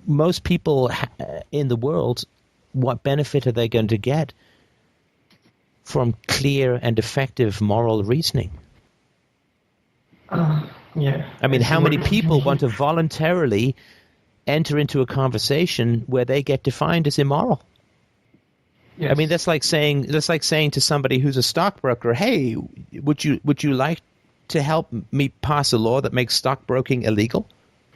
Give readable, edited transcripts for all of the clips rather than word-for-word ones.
most people in the world, what benefit are they going to get from clear and effective moral reasoning? Yeah. I mean, see how many what- people want to voluntarily enter into a conversation where they get defined as immoral? Yes. I mean, that's like saying to somebody who's a stockbroker, "Hey, would you like to help me pass a law that makes stockbroking illegal?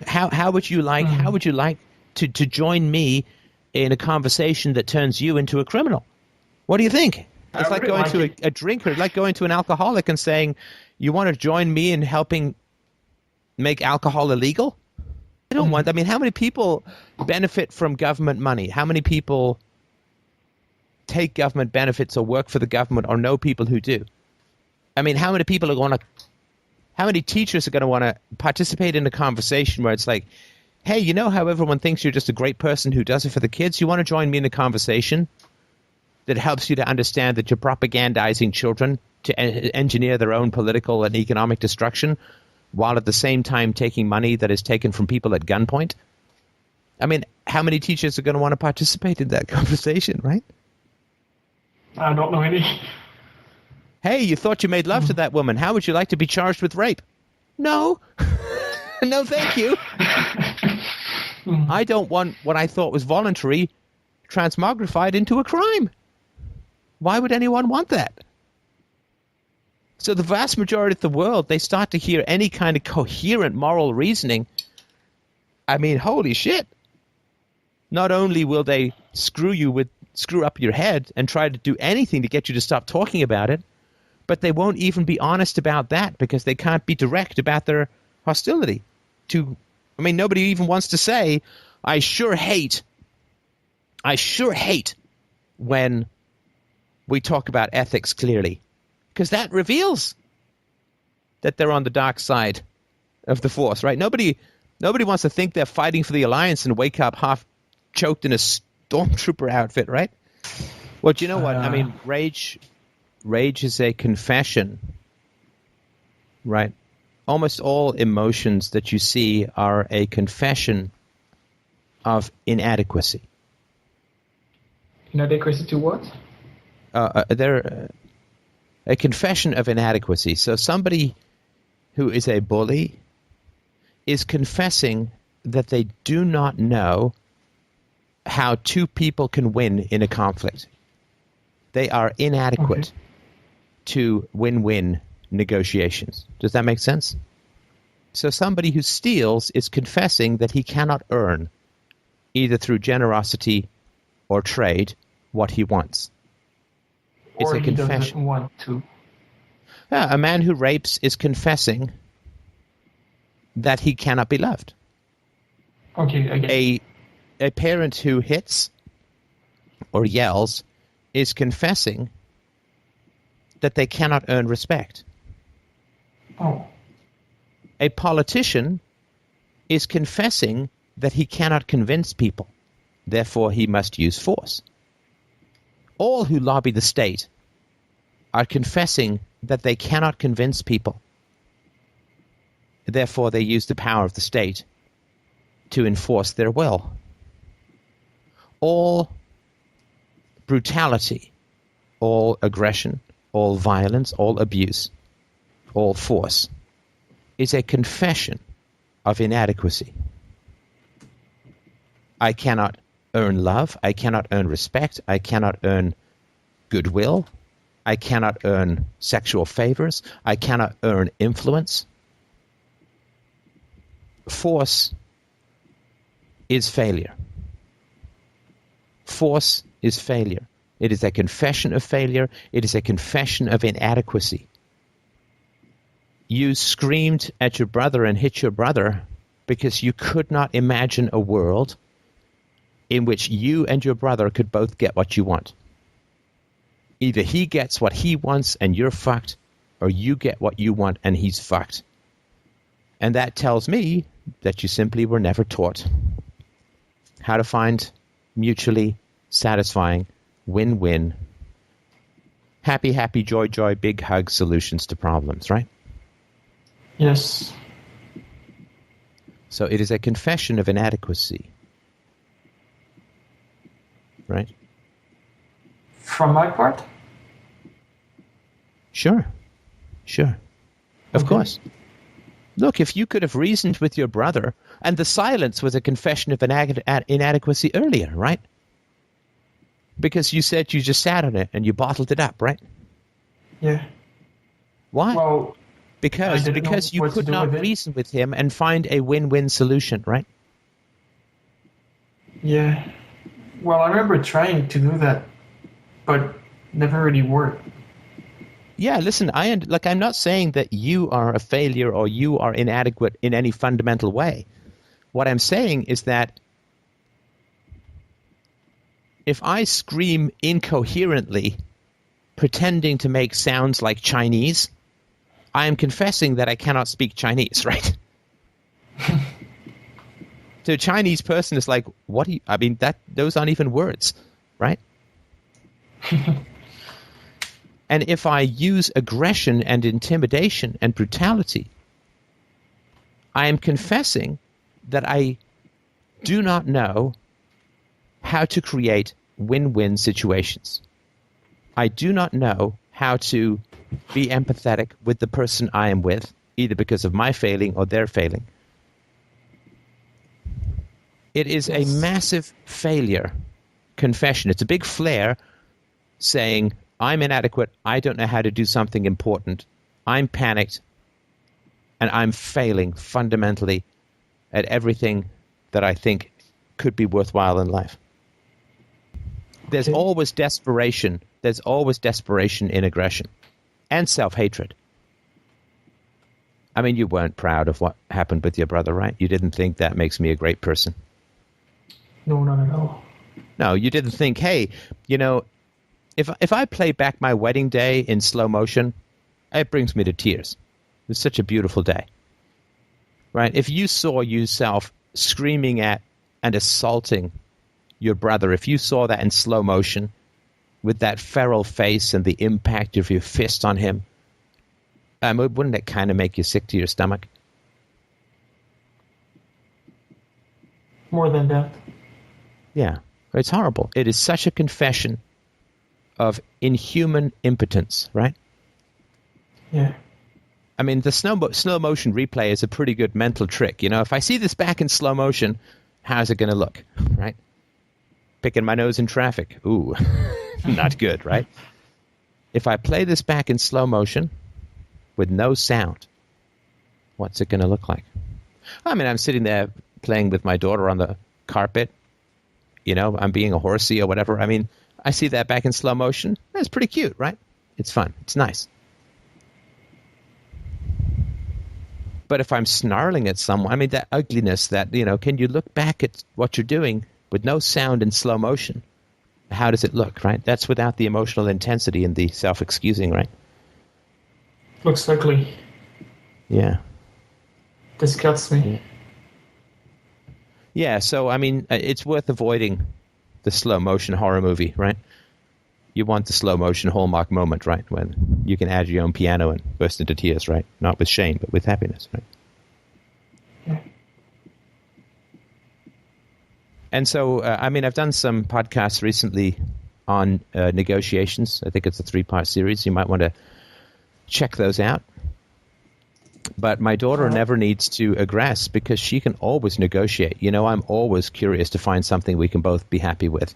How would you like to join me in a conversation that turns you into a criminal? What do you think?" I It's like really going like to a drinker, like going to an alcoholic and saying, "You want to join me in helping make alcohol illegal?" I don't want. I mean, how many people benefit from government money? How many people take government benefits or work for the government or know people who do? I mean, how many people are going to? How many teachers are going to want to participate in a conversation where it's like, "Hey, you know how everyone thinks you're just a great person who does it for the kids? You want to join me in a conversation that helps you to understand that you're propagandizing children to engineer their own political and economic destruction, while at the same time taking money that is taken from people at gunpoint?" I mean, how many teachers are going to want to participate in that conversation, right? I don't know any. "Hey, you thought you made love to that woman. How would you like to be charged with rape?" No. No, thank you. I don't want what I thought was voluntary transmogrified into a crime. Why would anyone want that? So the vast majority of the world, they start to hear any kind of coherent moral reasoning. I mean, holy shit. Not only will they screw up your head and try to do anything to get you to stop talking about it, but they won't even be honest about that because they can't be direct about their hostility to. I mean, nobody even wants to say, I sure hate when we talk about ethics clearly, because that reveals that they're on the dark side of the Force, right? Nobody wants to think they're fighting for the Alliance and wake up half choked in a stormtrooper outfit, right? Well, do you know what? I mean, rage is a confession, right? Almost all emotions that you see are a confession of inadequacy. Inadequacy to what? They're a confession of inadequacy. So somebody who is a bully is confessing that they do not know how two people can win in a conflict. They are inadequate to win-win negotiations. Does that make sense? So somebody who steals is confessing that he cannot earn, either through generosity or trade, what he wants. It's Or a he confession. doesn't want to. Yeah, a man who rapes is confessing that he cannot be loved. Okay, again. A parent who hits or yells is confessing that they cannot earn respect. Oh. A politician is confessing that he cannot convince people, therefore he must use force. All who lobby the state are confessing that they cannot convince people, therefore they use the power of the state to enforce their will. All brutality, all aggression, all violence, all abuse, all force is a confession of inadequacy. I cannot earn love. I cannot earn respect. I cannot earn goodwill. I cannot earn sexual favors. I cannot earn influence. Force is failure. Force is failure. It is a confession of failure. It is a confession of inadequacy. You screamed at your brother and hit your brother because you could not imagine a world in which you and your brother could both get what you want. Either he gets what he wants and you're fucked, or you get what you want and he's fucked. And that tells me that you simply were never taught how to find mutually satisfying, win-win, happy, happy, joy, joy, big hug solutions to problems, right? Yes. So it is a confession of inadequacy. Right? From my part? Sure. Of Okay. course. Look, if you could have reasoned with your brother, and the silence was a confession of inadequacy earlier, right? Because you said you just sat on it and you bottled it up, right? Yeah. Why? Well, I Because didn't know you what to could do not with it. reason with him and find a win-win solution, right? Yeah. Well, I remember trying to do that, but never really worked. Yeah, listen, I'm not saying that you are a failure or you are inadequate in any fundamental way. What I'm saying is that if I scream incoherently, pretending to make sounds like Chinese, I am confessing that I cannot speak Chinese, right? To a Chinese person, it's like, what do you, I mean, those aren't even words, right? And if I use aggression and intimidation and brutality, I am confessing that I do not know how to create win-win situations. I do not know how to be empathetic with the person I am with, either because of my failing or their failing. It is a massive failure confession. It's a big flare saying, I'm inadequate, I don't know how to do something important, I'm panicked, and I'm failing fundamentally at everything that I think could be worthwhile in life. There's Okay. always desperation. There's always desperation in aggression and self-hatred. I mean, you weren't proud of what happened with your brother, right? You didn't think that makes me a great person. No, not at all. No, you didn't think, hey, you know, if I play back my wedding day in slow motion, it brings me to tears. It's such a beautiful day. Right? If you saw yourself screaming at and assaulting your brother, if you saw that in slow motion with that feral face and the impact of your fist on him, wouldn't it kind of make you sick to your stomach? More than that. Yeah, it's horrible. It is such a confession of inhuman impotence, right? Yeah. I mean, the slow motion replay is a pretty good mental trick. You know, if I see this back in slow motion, how's it going to look, right? Picking my nose in traffic. Ooh, not good, right? If I play this back in slow motion with no sound, what's it going to look like? I mean, I'm sitting there playing with my daughter on the carpet. You know, I'm being a horsey or whatever. I mean, I see that back in slow motion. That's pretty cute, right? It's fun. It's nice. But if I'm snarling at someone, I mean, that ugliness, that, you know, can you look back at what you're doing with no sound in slow motion? How does it look, right? That's without the emotional intensity and the self-excusing, right? Looks ugly. Yeah. Disgusts me. Yeah, so, I mean, it's worth avoiding the slow motion horror movie, right? You want the slow motion hallmark moment, right? When you can add your own piano and burst into tears, right? Not with shame, but with happiness, right? Yeah. And so, I mean, I've done some podcasts recently on negotiations. I think it's a 3-part series. You might want to check those out. But my daughter never needs to aggress because she can always negotiate. You know, I'm always curious to find something we can both be happy with.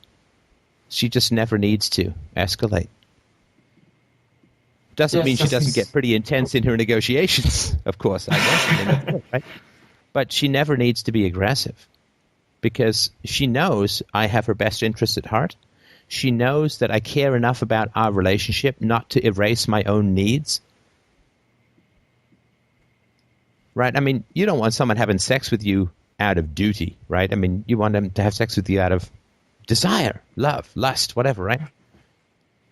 She just never needs to escalate. Doesn't mean she doesn't get pretty intense in her negotiations, of course. I guess, right? But she never needs to be aggressive because she knows I have her best interests at heart. She knows that I care enough about our relationship not to erase my own needs. Right? I mean, you don't want someone having sex with you out of duty, right? I mean, you want them to have sex with you out of desire, love, lust, whatever, right?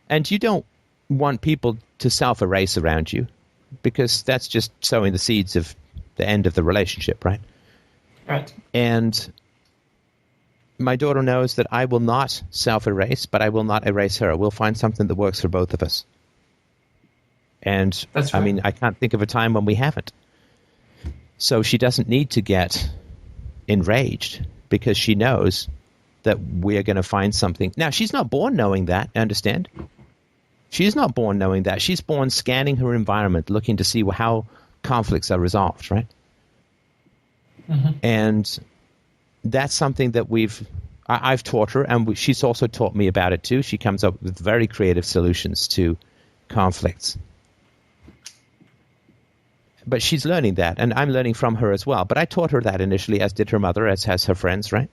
And you don't want people to self-erase around you because that's just sowing the seeds of the end of the relationship, right? Right. And my daughter knows that I will not self-erase, but I will not erase her. We'll find something that works for both of us. And That's right. I mean, I can't think of a time when we haven't. So she doesn't need to get enraged because she knows that we're going to find something. Now, she's not born knowing that, understand? She's not born knowing that. She's born scanning her environment, looking to see how conflicts are resolved, right? Mm-hmm. And that's something that I've taught her, and she's also taught me about it too. She comes up with very creative solutions to conflicts. But she's learning that, and I'm learning from her as well. But I taught her that initially, as did her mother, as has her friends, right?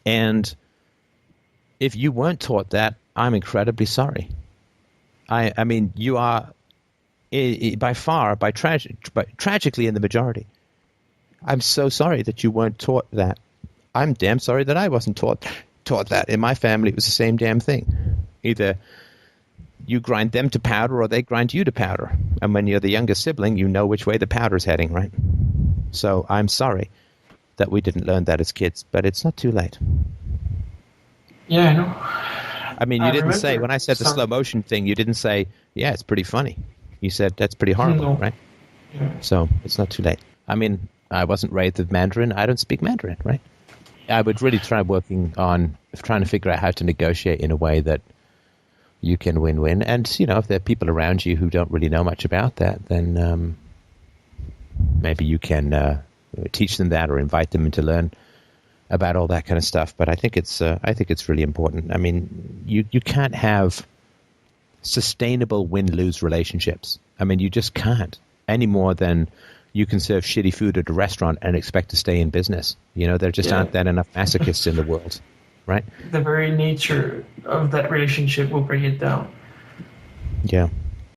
And if you weren't taught that, I'm incredibly sorry. I mean, you are tragically in the majority. I'm so sorry that you weren't taught that. I'm damn sorry that I wasn't taught that. In my family, it was the same damn thing. Either you grind them to powder or they grind you to powder. And when you're the younger sibling, you know which way the powder's heading, right? So I'm sorry that we didn't learn that as kids, but it's not too late. Yeah, I know. I mean, you didn't say, when I said the slow motion thing, you didn't say, yeah, it's pretty funny. You said, that's pretty horrible, right? Yeah. So it's not too late. I mean, I wasn't raised with Mandarin. I don't speak Mandarin, right? I would really try working on trying to figure out how to negotiate in a way that you can win-win. And, if there are people around you who don't really know much about that, then maybe you can teach them that or invite them in to learn about all that kind of stuff. But I think it's really important. I mean, you can't have sustainable win-lose relationships. I mean, you just can't, any more than you can serve shitty food at a restaurant and expect to stay in business. There just aren't that enough masochists in the world, right? The very nature of that relationship will bring it down. Yeah.